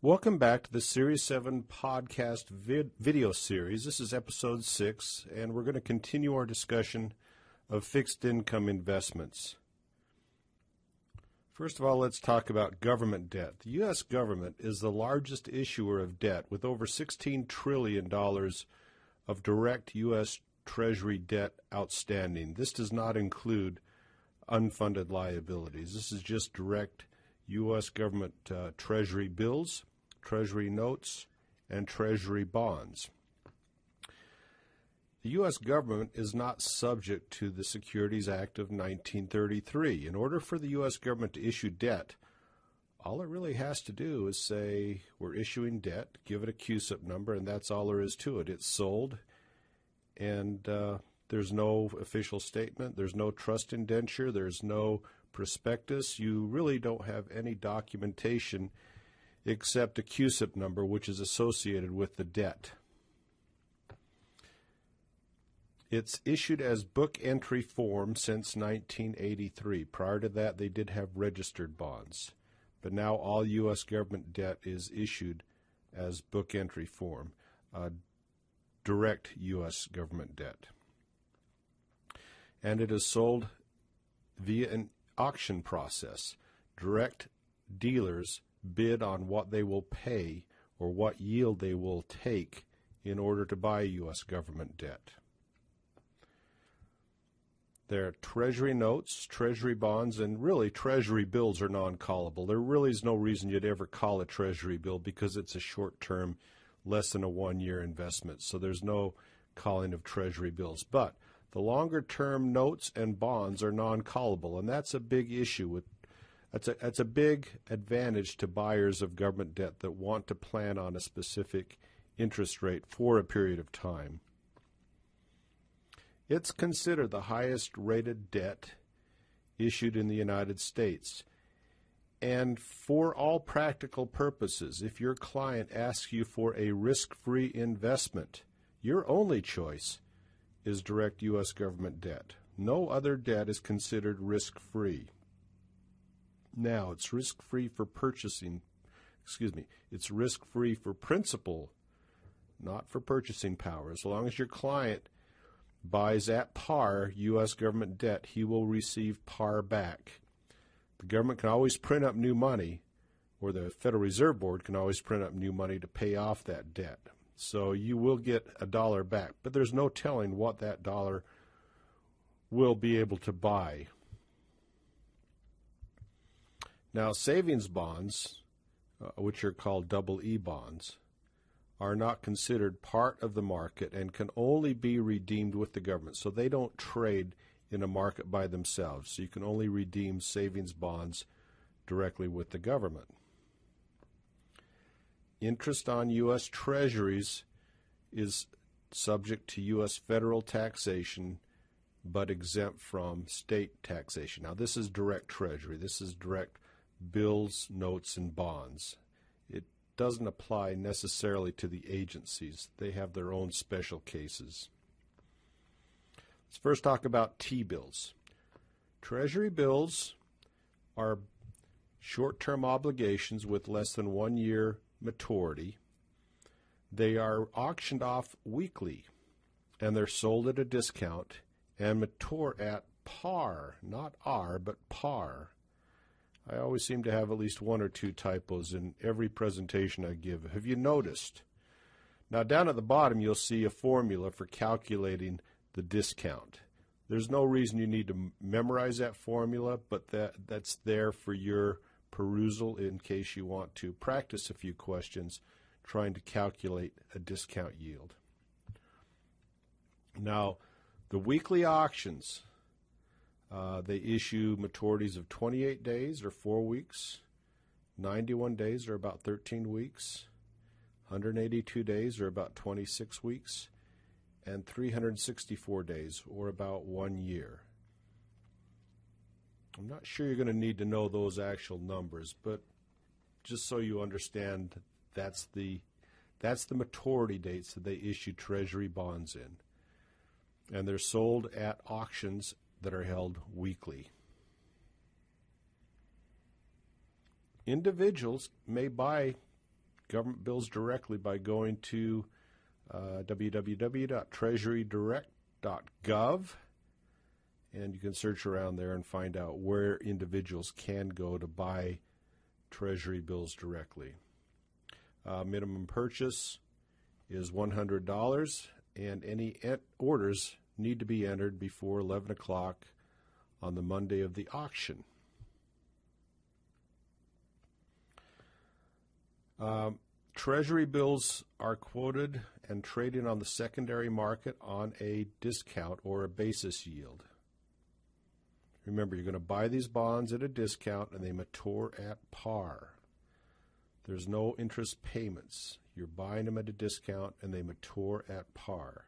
Welcome back to the Series 7 podcast video series. This is episode 6, and we're going to continue our discussion of fixed income investments. First of all, let's talk about government debt. The U.S. government is the largest issuer of debt with over $16 trillion of direct U.S. Treasury debt outstanding. This does not include unfunded liabilities. This is just direct U.S. government Treasury Bills, Treasury Notes, and Treasury bonds. The U.S. government is not subject to the Securities Act of 1933. In order for the U.S. government to issue debt, all it really has to do is say, we're issuing debt, give it a CUSIP number, and that's all there is to it. It's sold, and there's no official statement, there's no trust indenture, there's no prospectus. You really don't have any documentation except a CUSIP number, which is associated with the debt. It's issued as book entry form since 1983. Prior to that, they did have registered bonds. But now all U.S. government debt is issued as book entry form, direct U.S. government debt. And it is sold via an auction process. Direct dealers bid on what they will pay or what yield they will take in order to buy U.S. government debt. There are Treasury Notes, Treasury bonds, and really Treasury Bills are non-callable. There really is no reason you'd ever call a Treasury bill because it's a short-term, less than a one-year investment. So there's no calling of Treasury Bills. But the longer-term notes and bonds are non-callable, and that's a big issue. That's a big advantage to buyers of government debt that want to plan on a specific interest rate for a period of time. It's considered the highest rated debt issued in the United States. And for all practical purposes, if your client asks you for a risk-free investment, your only choice is direct U.S. government debt. No other debt is considered risk-free. Now, it's risk-free for it's risk-free for principal, not for purchasing power. As long as your client buys at par U.S. government debt, he will receive par back. The government can always print up new money, or the Federal Reserve Board can always print up new money to pay off that debt. So you will get a dollar back, but there's no telling what that dollar will be able to buy. Now, savings bonds, which are called EE bonds, are not considered part of the market and can only be redeemed with the government. So they don't trade in a market by themselves. So you can only redeem savings bonds directly with the government. Interest on U.S. Treasuries is subject to U.S. federal taxation but exempt from state taxation. Now, this is direct Treasury. This is direct bills, notes, and bonds. It doesn't apply necessarily to the agencies. They have their own special cases. Let's first talk about T-bills. Treasury bills are short-term obligations with less than 1 year maturity. They are auctioned off weekly, and they're sold at a discount and mature at par, not R, but par. I always seem to have at least one or two typos in every presentation I give. Have you noticed? Now, down at the bottom, you'll see a formula for calculating the discount. There's no reason you need to memorize that formula, but that's there for your perusal in case you want to practice a few questions trying to calculate a discount yield. Now, the weekly auctions, they issue maturities of 28 days or 4 weeks, 91 days or about 13 weeks, 182 days or about 26 weeks, and 364 days or about 1 year. I'm not sure you're going to need to know those actual numbers, but just so you understand, that's the maturity dates that they issue Treasury bonds in. And they're sold at auctions that are held weekly. Individuals may buy government bills directly by going to www.treasurydirect.gov, and you can search around there and find out where individuals can go to buy Treasury bills directly. Minimum purchase is $100, and any orders need to be entered before 11 o'clock on the Monday of the auction. Treasury bills are quoted and traded on the secondary market on a discount or a basis yield. Remember, you're going to buy these bonds at a discount and they mature at par. There's no interest payments. You're buying them at a discount and they mature at par.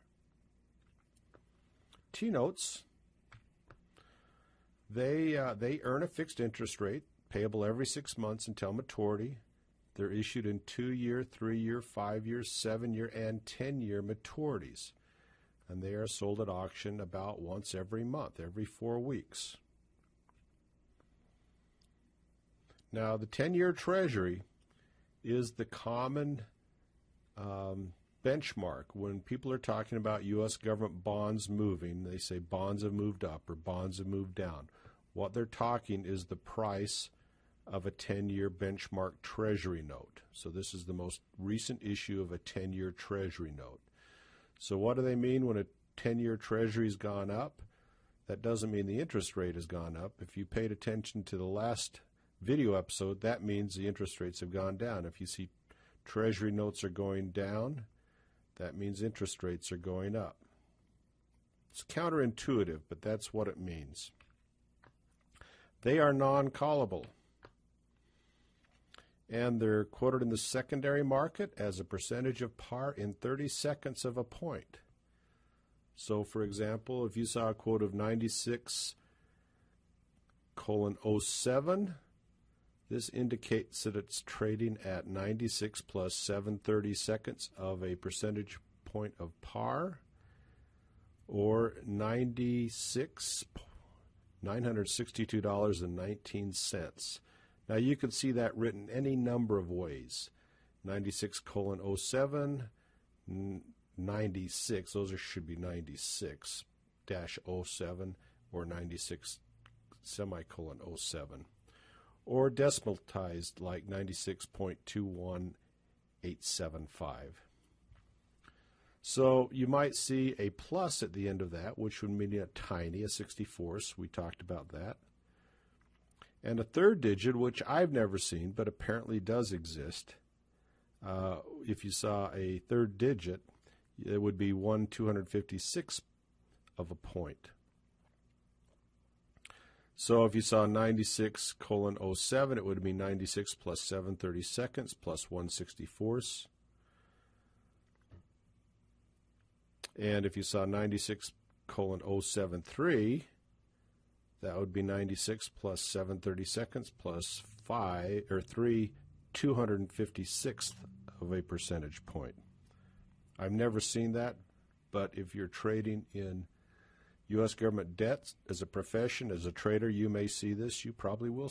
T-notes, they earn a fixed interest rate payable every 6 months until maturity. They're issued in 2-year, 3-year, 5-year, 7-year, and 10-year maturities. And they are sold at auction about once every month, every 4 weeks. Now, the 10-year Treasury is the common benchmark. When people are talking about U.S. government bonds moving, they say bonds have moved up or bonds have moved down. What they're talking is the price of a 10-year benchmark Treasury note. So this is the most recent issue of a 10-year Treasury note. So what do they mean when a 10-year Treasury's gone up? That doesn't mean the interest rate has gone up. If you paid attention to the last video episode, that means the interest rates have gone down. If you see Treasury notes are going down, that means interest rates are going up. It's counterintuitive, but that's what it means. They are non-callable, and they're quoted in the secondary market as a percentage of par in 30/2 of a point. So, for example, if you saw a quote of 96:07, this indicates that it's trading at 96 plus 7/32 of a percentage point of par, or $962.19. Now you can see that written any number of ways. 96:07, 96, those should be 96-07 or 96:07. Or decimaltized like 96.21875. So you might see a plus at the end of that, which would mean a tiny, a 64th. We talked about that. And a third digit, which I've never seen, but apparently does exist. If you saw a third digit, it would be 1/256 of a point. So if you saw 96:07, it would be 96 plus 7/32 plus 1/64. And if you saw 96:073, that would be 96 plus 7/32 plus 3/256 of a percentage point. I've never seen that, but if you're trading in U.S. government debt as a profession, as a trader, you may see this. You probably will.